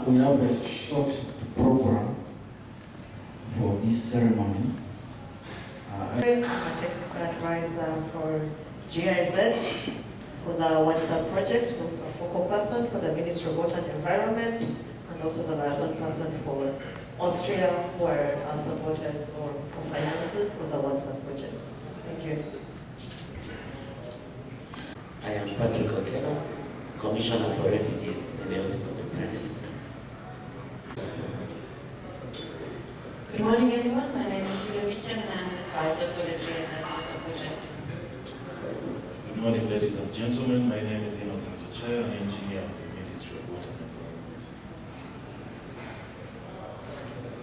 We have a short program for this ceremony. I'm a technical advisor for GIZ for the WhatsApp project, also a focal person for the Ministry of Water and Environment, and also the liaison person for Austria, who are our supporters for finances for the WhatsApp project. Thank you. I am Patrick Otero, Commissioner for Refugees in the Office of the Prime Minister. Good morning, everyone. My name is Julia Michel, and I'm an advisor for the GSM WhatsApp project. Good morning, ladies and gentlemen. My name is Innocent Ochayo, an engineer of the Ministry of Water and Environment.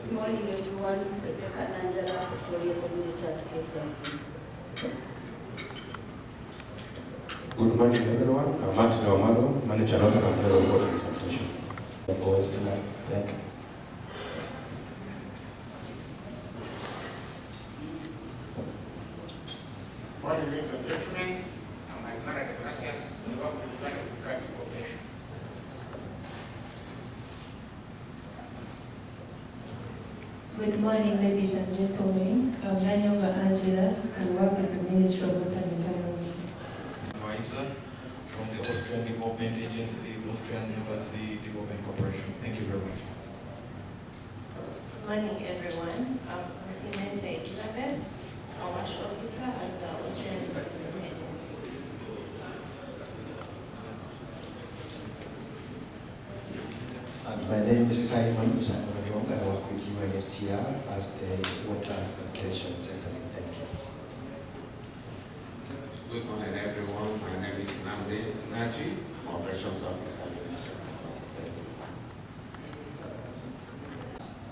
Good morning, everyone. Rebecca Nanjala, Portfolio Community at KFW. Good morning, everyone. I'm Martin Omado, Manager of Water Water and Sanitation. Thank you. Morning, ladies and gentlemen. I'm Aymara de Gracias, the work with Bank of Gracias Corporation. Good morning, ladies and gentlemen. I'm Nanyonga Angela, and work with the Ministry of Water and Environment. Advisor from the Austrian Development Agency, Austrian Embassy Development Corporation. Thank you very much. Good morning, everyone. I'm Simente Elizabeth, Commerce Officer at the Austrian Development Agency. And my name is Simon Young. I work with UNHCR as the Water and Sanitation Secretary. Thank you. Good morning, everyone. My name is Namdi Naji, I'm Operations Officer.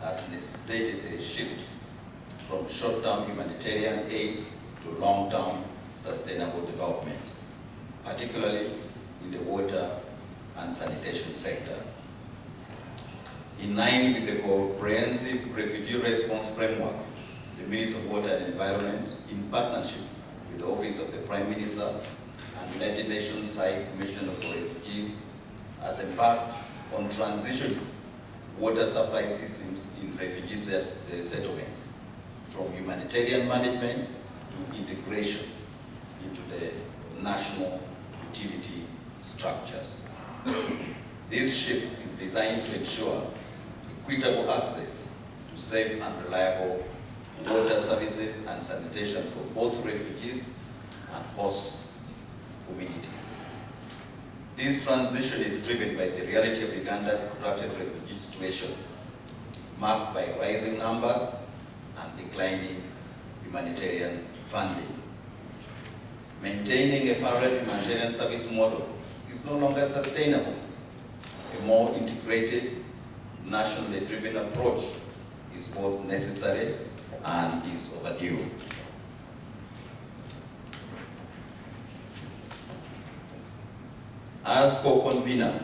Has necessitated a shift from short-term humanitarian aid to long-term sustainable development, particularly in the water and sanitation sector. In line with the comprehensive refugee response framework, the Ministry of Water and Environment, in partnership with the Office of the Prime Minister and United Nations High Commissioner for Refugees, has embarked on transition water supply systems in refugee settlements, from humanitarian management to integration into the national utility structures. This shift is designed to ensure equitable access to safe and reliable water services and sanitation for both refugees and host communities. This transition is driven by the reality of Uganda's protracted refugee situation, marked by rising numbers and declining humanitarian funding. Maintaining a parallel humanitarian service model is no longer sustainable. A more integrated, nationally driven approach is both necessary and is overdue. As co-convener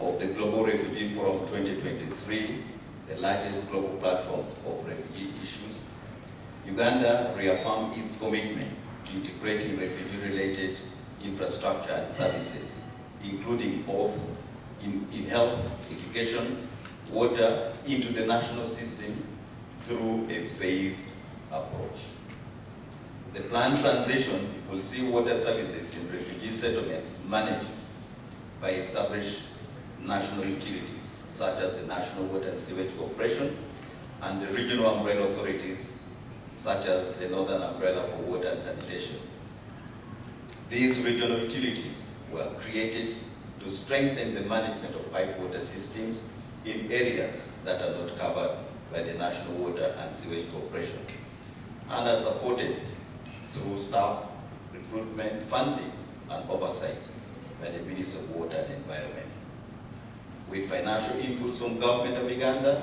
of the Global Refugee Forum 2023, the largest global platform of refugee issues, Uganda reaffirmed its commitment to integrating refugee-related infrastructure and services, including both in health, education, water, into the national system through a phased approach. The planned transition will see water services in refugee settlements managed by established national utilities, such as the National Water and Sewage Corporation and the regional umbrella authorities, such as the Northern Umbrella for Water and Sanitation. These regional utilities were created to strengthen the management of pipe water systems in areas that are not covered by the National Water and Sewage Corporation, and are supported through staff, recruitment, funding, and oversight by the Ministry of Water and Environment. With financial inputs from Government of Uganda,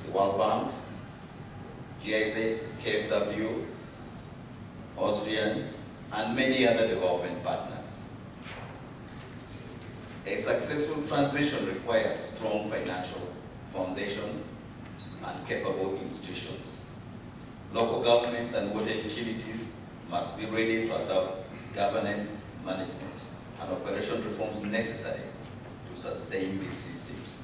the World Bank, GIZ, KFW, Austrian, and many other development partners. A successful transition requires strong financial foundation and capable institutions. Local governments and water utilities must be ready to adopt governance, management, and operation reforms necessary to sustain these systems.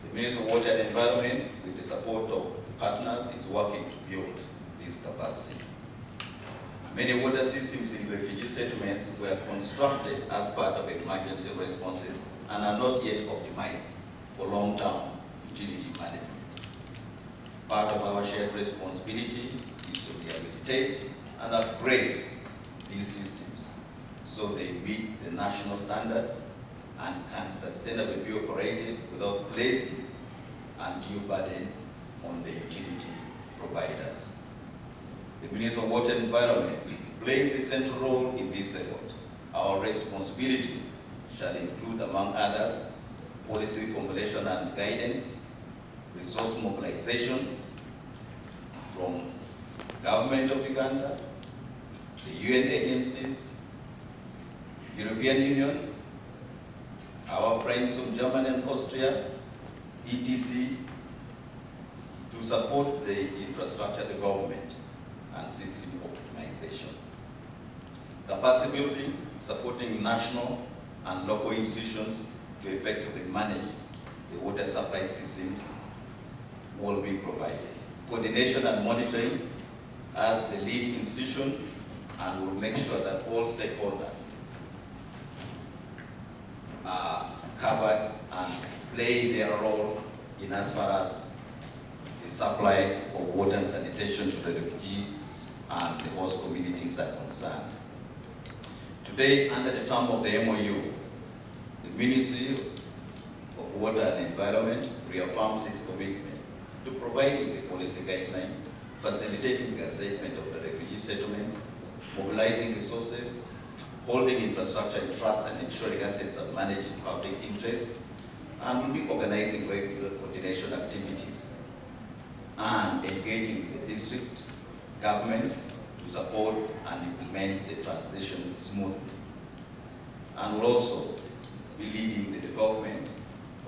The Ministry of Water and Environment, with the support of partners, is working to build this capacity. Many water systems in refugee settlements were constructed as part of emergency responses and are not yet optimized for long-term utility management. Part of our shared responsibility is to rehabilitate and upgrade these systems so they meet the national standards and can sustainably be operated without placing undue burden on the utility providers. The Ministry of Water and Environment plays a central role in this effort. Our responsibility shall include, among others, policy formulation and guidance, resource mobilization from Government of Uganda, the UN agencies, European Union, our friends from Germany and Austria, etc., to support the infrastructure development and system optimization. Capacity building, supporting national and local institutions to effectively manage the water supply system will be provided. Coordination and monitoring as the lead institution, and will make sure that all stakeholders are covered and play their role in as far as the supply of water and sanitation to the refugees and the host communities are concerned. Today, under the term of the MOU, the Ministry of Water and Environment reaffirms its commitment to providing the policy guideline, facilitating the gazettement of the refugee settlements, mobilizing resources, holding infrastructure in trust and ensuring assets are managed in public interest, and will be organizing regular coordination activities and engaging with the district governments to support and implement the transition smoothly. And will also be leading the development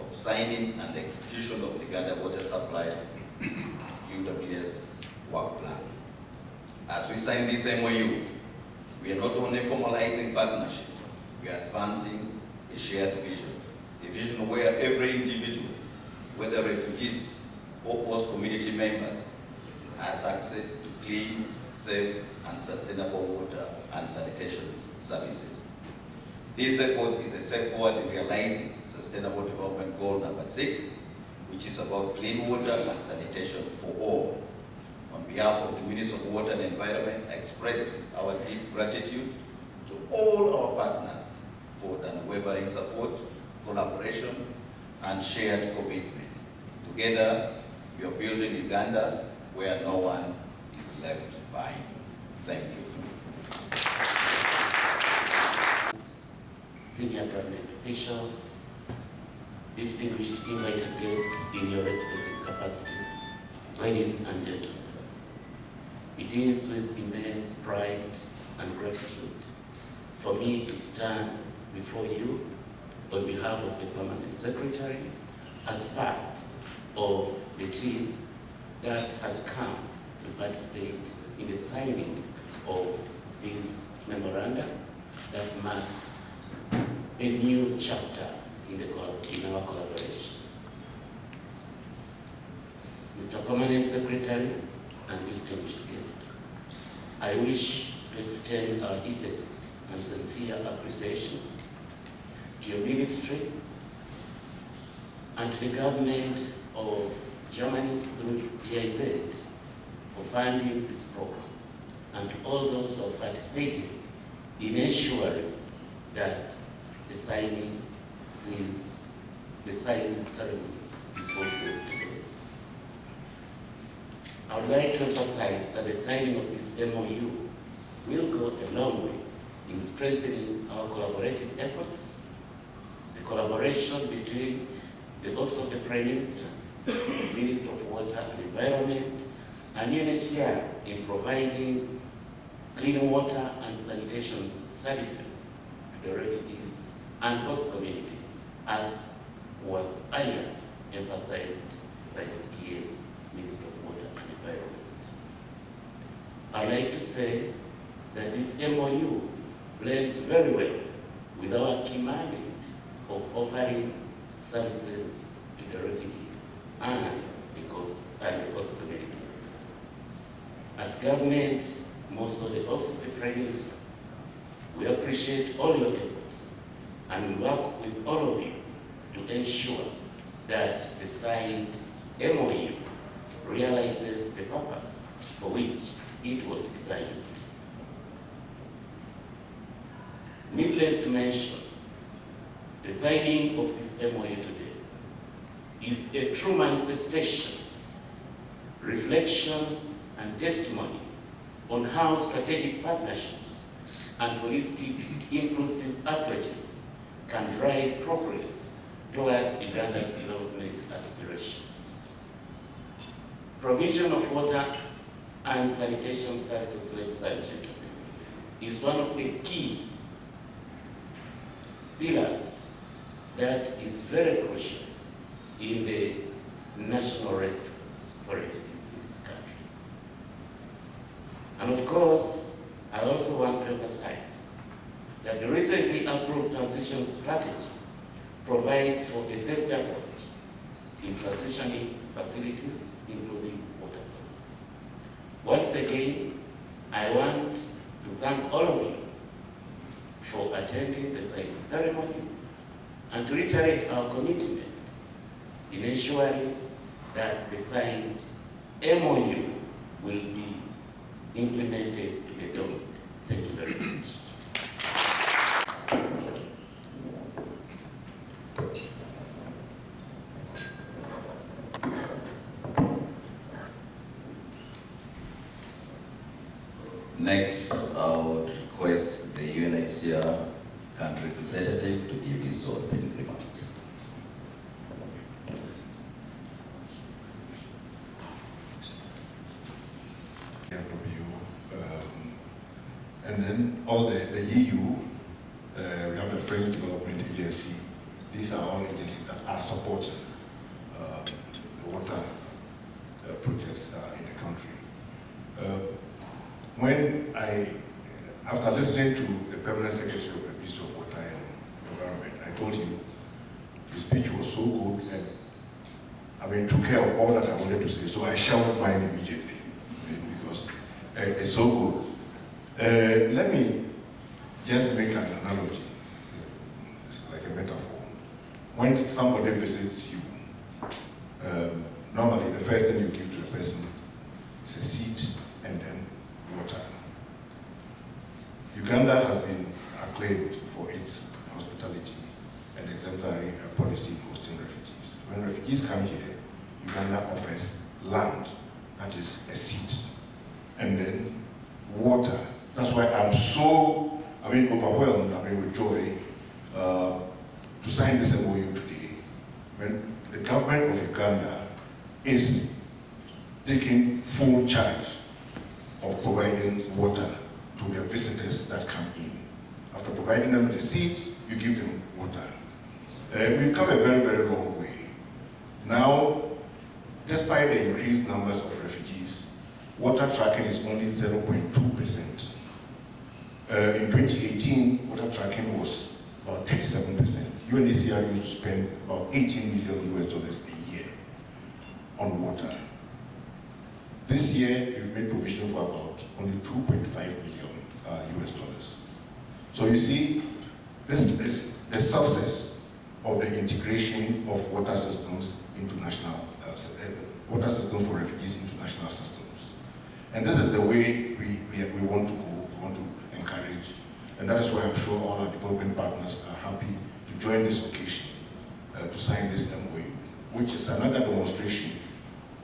of signing and execution of the Uganda Water Supply UWS work plan. As we sign this MOU, we are not only formalizing partnership, we are advancing a shared vision. A vision where every individual, whether refugees or host community members, has access to clean, safe, and sustainable water and sanitation services. This effort is a step forward in realizing Sustainable Development Goal number 6, which is about clean water and sanitation for all. On behalf of the Ministry of Water and Environment, I express our deep gratitude to all our partners for the unwavering support, collaboration, and shared commitment. Together, we are building Uganda where no one is left behind. Thank you. Senior government officials, distinguished invited guests in your respective capacities, ladies and gentlemen, it is with immense pride and gratitude for me to stand before you on behalf of the Permanent Secretary as part of the team that has come to participate in the signing of this memorandum that marks a new chapter in our collaboration. Mr. Permanent Secretary and distinguished guests, I wish to extend our deepest and sincere appreciation to your ministry and to the government of Germany through GIZ for funding this program, and to all those who are participating in ensuring that the signing ceremony is fulfilled today. I would like to emphasize that the signing of this MOU will go a long way in strengthening our collaborative efforts, the collaboration between the Office of the Prime Minister, Minister of Water and Environment, and UNHCR in providing clean water and sanitation services to the refugees and host communities, as was earlier emphasized by the PS Minister of Water and Environment. I'd like to say that this MOU blends very well with our key mandate of offering services to the refugees and the host communities. As government, most of the Office of the Prime Minister, we appreciate all your efforts and we work with all of you to ensure that the signed MOU realizes the purpose for which it was designed. Needless to mention, the signing of this MOU today is a true manifestation, reflection, and testimony on how strategic partnerships and holistic, inclusive approaches can drive progress towards Uganda's development aspirations. Provision of water and sanitation services, ladies and gentlemen, is one of the key pillars that is very crucial in the national response for refugees in this country. And of course, I also want to emphasize that the recently approved transition strategy provides for a phased approach in transitioning facilities, including water sources. Once again, I want to thank all of you for attending the signing ceremony and to reiterate our commitment in ensuring that the signed MOU will be implemented to the dot. Thank you very much. Next, I would request the UNHCR country representative to give his opening remarks. And then all the EU, we have the French Development Agency. These are all agencies that are supporting the water projects in the country. After listening to the Permanent Secretary of the Ministry of Water and Environment, I told him the speech was so good and took care of all that I wanted to say. So I shouted mine immediately because it's so good. Let me just make an analogy. It's like a metaphor. When somebody visits you, normally the first thing you give to the person is a seat and then water. Uganda has been acclaimed for its hospitality and exemplary policy in hosting refugees. When refugees come here, Uganda offers land, that is a seat, and then water. That's why I'm so overwhelmed with joy to sign this MOU today, when the government of Uganda is taking full charge of providing water to their visitors that come in. After providing them the seat, you give them water. We've come a very, very long way. Now, despite the increased numbers of refugees, water tracking is only 0.2%. In 2018, water tracking was about 37%. UNHCR used to spend about $18 million a year on water. This year, we've made provision for about only $2.5 million. So you see, this is the success of the integration of water systems into national, water system for refugees into national systems. And this is the way we want to go. We want to encourage And that is why I'm sure all our development partners are happy to join this occasion to sign this MOU, which is another demonstration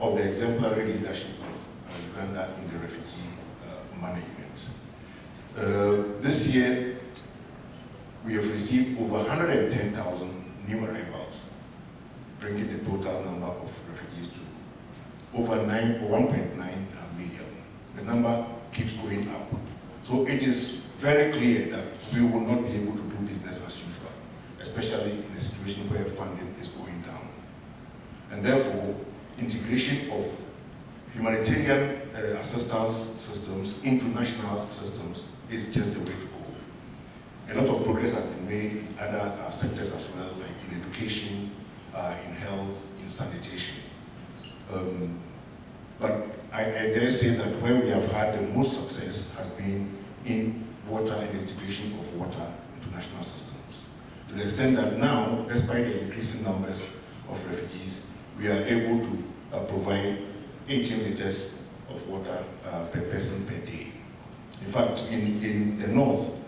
of the exemplary leadership of Uganda in the refugee management. This year, we have received over 110,000 new arrivals, bringing the total number of refugees to over 1.9 million. The number keeps going up. So it is very clear that we will not be able to do business as usual, especially in a situation where funding is going down. And therefore, integration of humanitarian assistance systems into national systems is just the way to go. A lot of progress has been made in other sectors as well, like in education, in health, in sanitation. But I dare say that where we have had the most success has been in water and integration of water into national systems. To the extent that now, despite the increasing numbers of refugees, we are able to provide 18 liters of water per person per day. In fact, in the north,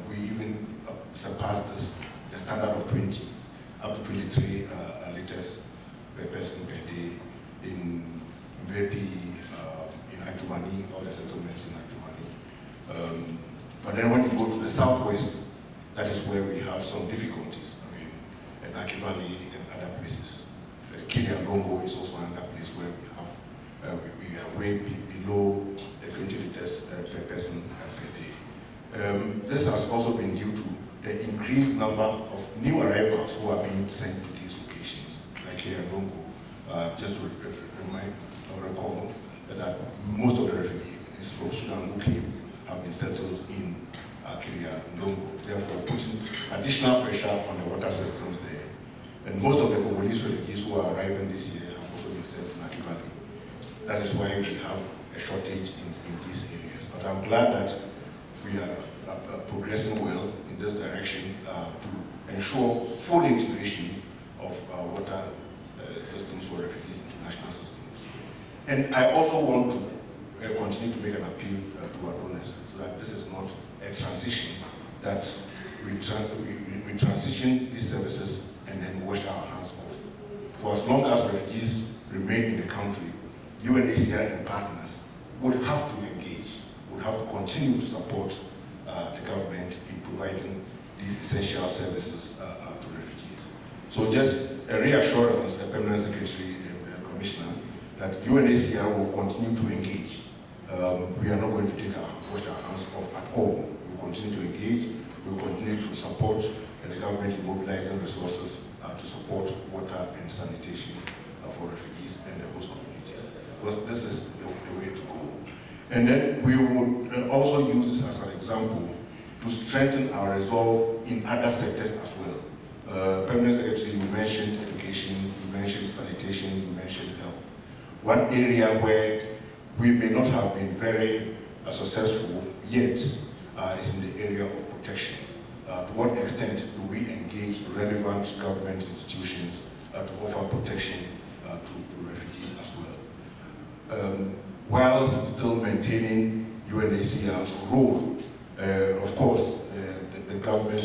we even surpassed the standard of 20, up to 23 liters per person per day in Mvepi, in Ajumani, all the settlements in Ajumani. But then when you go to the southwest, that is where we have some difficulties. I mean, in Aki Valley and other places. Kiliandongo is also another place where we are way below the 20 liters per person per day. This has also been due to the increased number of new arrivals who are being sent to these locations, like Kiliandongo. Just to remind or recall that most of the refugees from Sudan who came have been settled in Kiliandongo, therefore putting additional pressure on the water systems there. And most of the Congolese refugees who are arriving this year have also been sent to Aki Valley. That is why we have a shortage in these areas. But I'm glad that we are progressing well in this direction to ensure full integration of water systems for refugees into national systems. And I also want to continue to make an appeal to our donors so that this is not a transition, that we transition these services and then wash our hands off. For as long as refugees remain in the country, UNHCR and partners would have to engage, would have to continue to support the government in providing these essential services to refugees. So just a reassurance, the Permanent Secretary and Commissioner, that UNHCR will continue to engage. We are not going to wash our hands off at all. We will continue to engage, we will continue to support the government in mobilizing resources to support water and sanitation for refugees and the host communities. Because this is the way to go. And then we would also use this as an example to strengthen our resolve in other sectors as well. Permanent Secretary, you mentioned education, you mentioned sanitation, you mentioned health. One area where we may not have been very successful yet is in the area of protection. To what extent do we engage relevant government institutions to offer protection to refugees as well? Whilst still maintaining UNHCR's role, of course, the government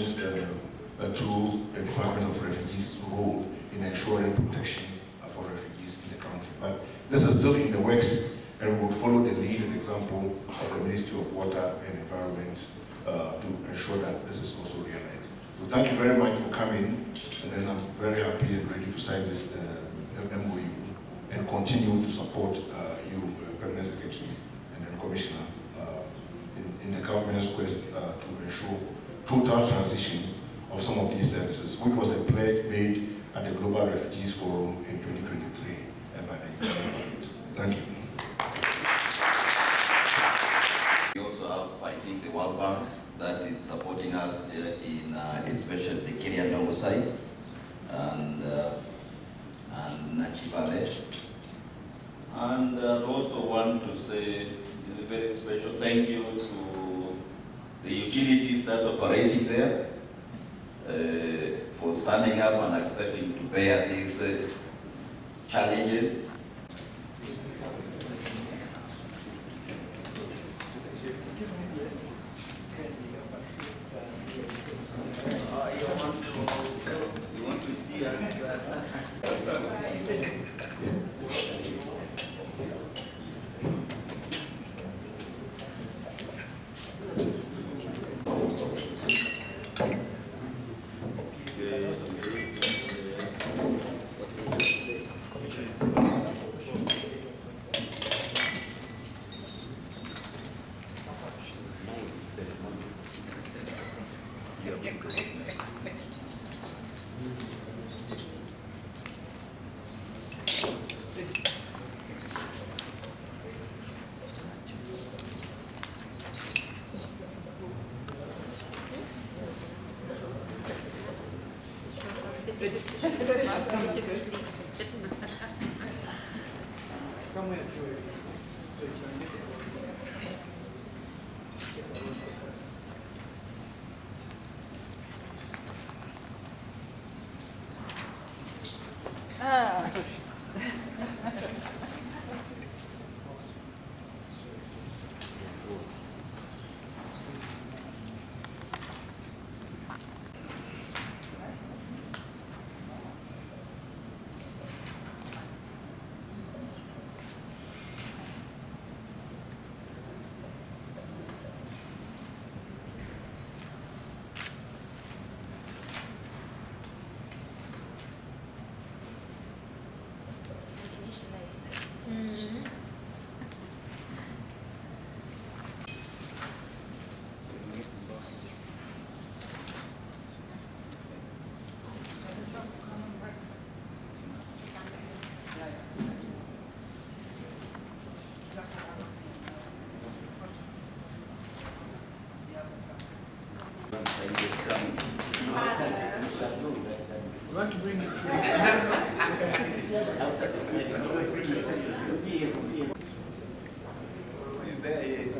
through the Department of Refugees' role in ensuring protection for refugees in the country. But this is still in the works, and we will follow the lead and example of the Ministry of Water and Environment to ensure that this is also realized. So thank you very much for coming, and then I'm very happy and ready to sign this MOU and continue to support you, Permanent Secretary, and then Commissioner, in the government's quest to ensure total transition of some of these services, which was a pledge made at the Global Refugees Forum in 2023 by the government. Thank you. We also have, I think, the World Bank that is supporting us in especially the Kiliandongo side and Nachibale. And I also want to say a very special thank you to the utilities that are operating there for standing up and accepting to bear these challenges. You want to bring it to Is there? Yes.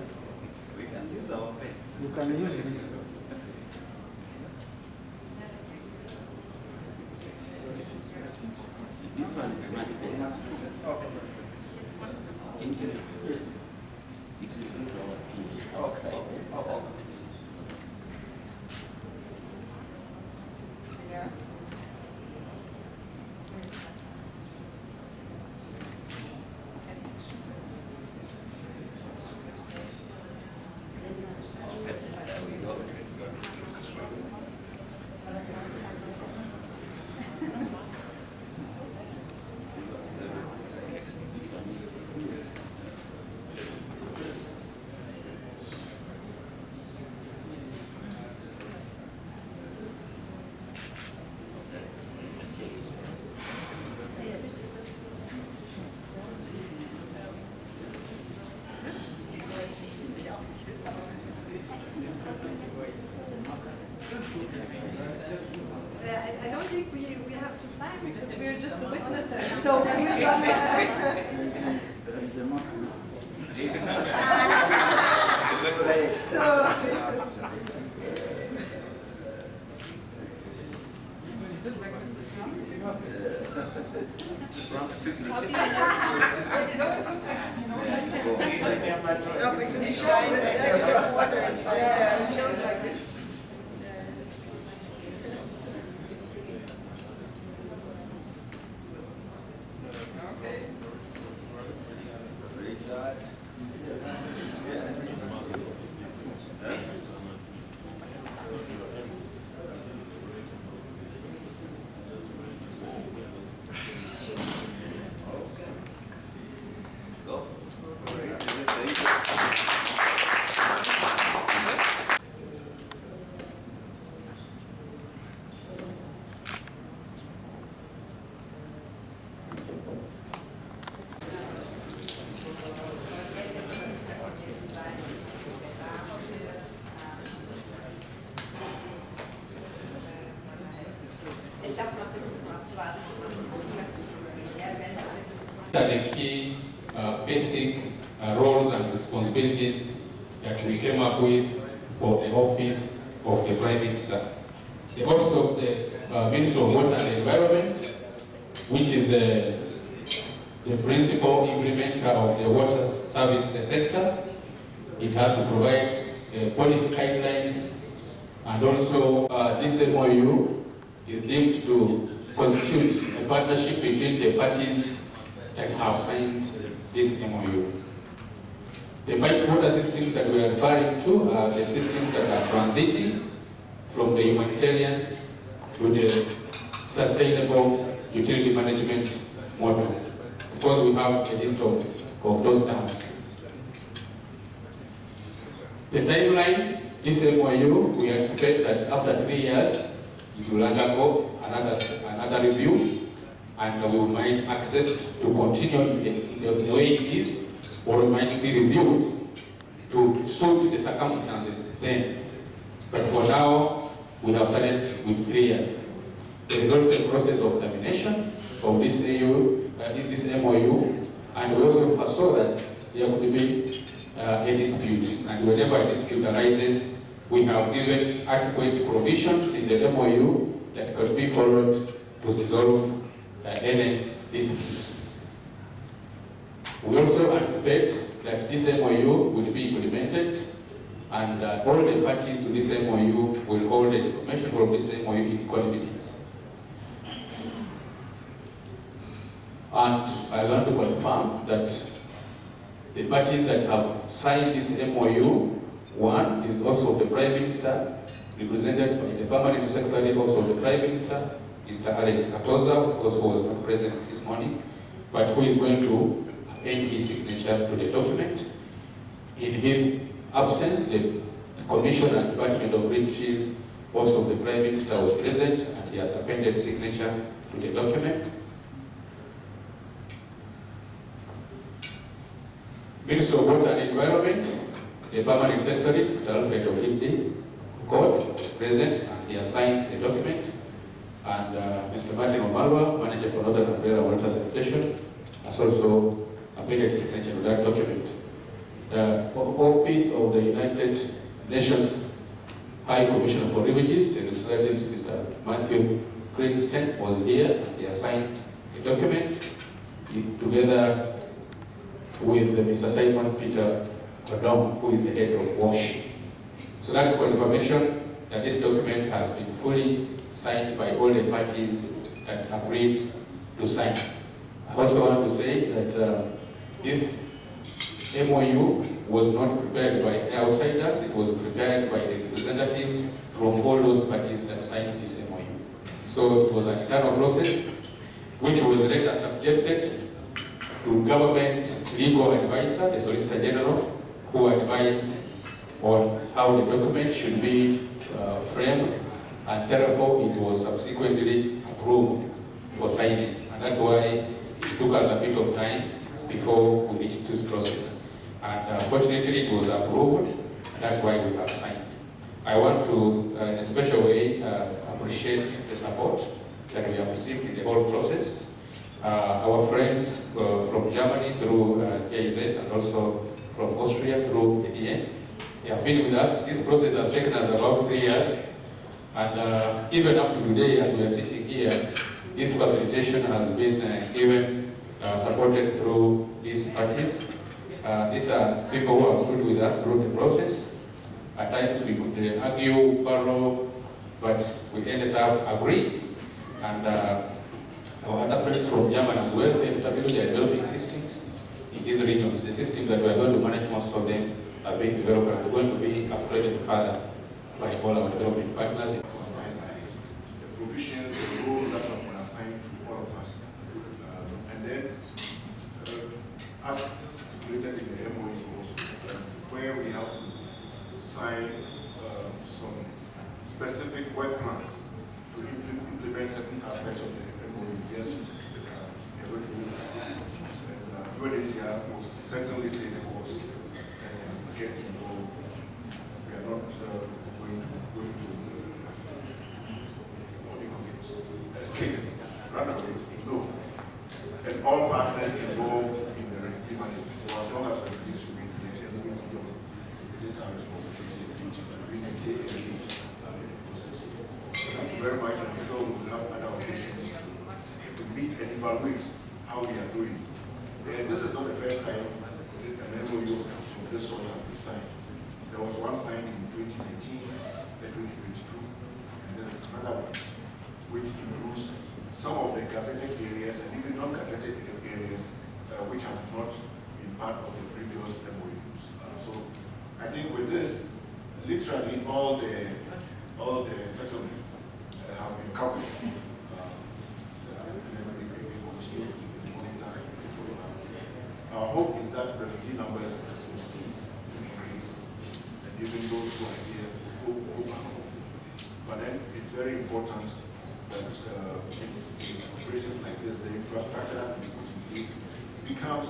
We can use our pen. You can use this. This one is manifest. Okay. Yes. It will be our pin outside. Okay. Yeah. I don't think we have to sign because we're just the witnesses. So we've done These are the key basic roles and responsibilities that we came up with for the Office of the Private Sector. The Office of the Minister of Water and Environment, which is the principal implementer of the water service sector. It has to provide policy guidelines, and also this MOU is deemed to constitute partnership between the parties that have signed this MOU. The pipe water systems that we are referring to are the systems that are transiting from the humanitarian to the sustainable utility management model. Of course, we have a list of those terms. The timeline, this MOU, we expect that after 3 years, it will undergo another review, and we might accept to continue in the way it is, or it might be reviewed to suit the circumstances then. But for now, we have started with 3 years. There is also a process of termination of this MOU, and we also foresaw that there could be a dispute, and whenever a dispute arises, we have given adequate provisions in the MOU that could be followed to resolve any disputes. We also expect that this MOU will be implemented, and all the parties to this MOU will hold the information from this MOU in confidence. And I want to confirm that the parties that have signed this MOU, one is also the Prime Minister, represented by the Permanent Secretary also the Prime Minister, Mr. Alex Atoza, of course, who was not present this morning, but who is going to append his signature to the document. In his absence, the Commission and Department of Refugees, also the Prime Minister was present, and he has appended signature to the document. Minister of Water and Environment, the Permanent Secretary, Dr. Alfred Olibdi, was present, and he has signed the document. And Mr. Martin Omalwa, Manager for Northern Umbrella Water Sanitation, has also appended signature to that document. The Office of the United Nations High Commissioner for Refugees, the representative Mr. Matthew Cranston, was here. He has signed the document together with Mr. Simon Peter Kodom, who is the head of WASH. So that's confirmation that this document has been fully signed by all the parties that agreed to sign. I also want to say that this MOU was not prepared by outsiders, it was prepared by the representatives from all those parties that signed this MOU. So it was an internal process which was later subjected to government legal advisor, the Solicitor General, who advised on how the document should be framed, and therefore it was subsequently approved for signing. And that's why it took us a bit of time before we reached this process. And fortunately it was approved, and that's why we have signed. I want to, in a special way, appreciate the support that we have received in the whole process. Our friends from Germany through GIZ, and also from Austria through ADN, they have been with us. This process has taken us about 3 years, and even up to today, as we are sitting here, this facilitation has been even supported through these parties. These are people who have stood with us through the process. At times we could argue, quarrel, but we ended up agreeing. And our other friends from Germany as well, they are developing systems in these regions. The systems that we are going to manage, most of them are being developed and are going to be upgraded further by all our development partners. The provisions, the role that have been assigned to all of us. And then, as stipulated in the MOU also, where we have to sign some specific work plans to implement certain aspects of the MOU. Yes, UNHCR will certainly stay the course and get involved. We are not going to escape, run away. No. And all partners involved in the refugee management, for as long as refugees remain here and moving to Europe, it is our responsibility to really stay engaged in the process. Thank you very much, and I'm sure we will have other occasions to meet and evaluate how we are doing. This is not the first time an MOU of this sort has been signed. There was one signed in 2018 and 2022, and there's another one which includes some of of the gazetted areas and even non-gazetted areas which have not been part of the previous MOUs. So I think with this, literally all the settlements have been covered. Our hope is that refugee numbers will cease to increase, and even those who are here will go back home. But then it's very important that in operations like this, the infrastructure that we put in place becomes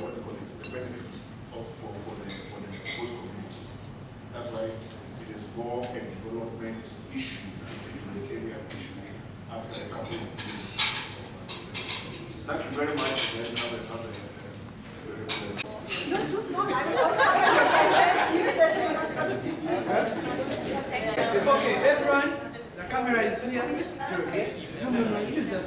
what do you call it, the benefit for the host communities. That's why it is more a development issue than a humanitarian issue after a couple of years. Thank you very much. Then have another very pleasant. You're too small. I Okay, everyone, the camera is here. Okay. No, use that.